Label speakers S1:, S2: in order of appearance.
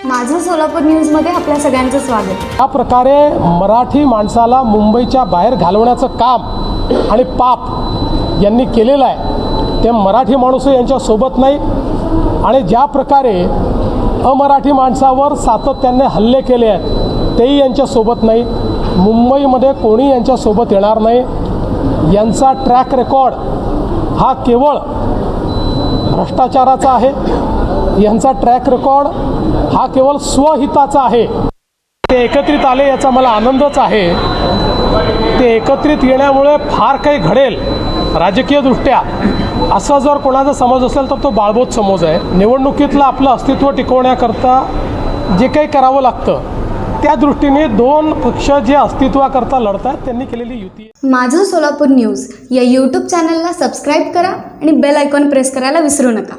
S1: माझं सोलापूर न्यूजमध्ये आपल्या सगळ्यांचं स्वागत।
S2: या प्रकारे मराठी माणसाला मुंबईच्या बाहेर घालवण्याचं काम आणि पाप यांनी केलेलं आहे ते मराठी माणूस यांच्यासोबत नाही। आणि ज्या प्रकारे अमराठी माणसावर सातत्याने हल्ले केले आहेत तेही यांच्यासोबत नाही। मुंबईमध्ये कोणी यांच्यासोबत येणार नाही। यांचा ट्रॅक रेकॉर्ड हा केवळ भ्रष्टाचाराचा आहे। यांचा ट्रॅक रेकॉर्ड हा केवळ स्वहिताचा आहे। ते एकत्रित आले याचा मला आनंदच आहे। ते एकत्रित येण्यामुळे फार काही घडेल राजकीयदृष्ट्या असा जर कोणाचा समज असेल तर तो बाळबोध समज आहे। निवडणुकीतलं आपलं अस्तित्व टिकवण्याकरता जे काही करावं लागतं त्या दृष्टीने दोन पक्ष जे अस्तित्वाकरता लढतात त्यांनी केलेली युती।
S1: माझं सोलापूर न्यूज या यूट्यूब चॅनलला सबस्क्राईब करा आणि बेल आयकॉन प्रेस करायला विसरू नका।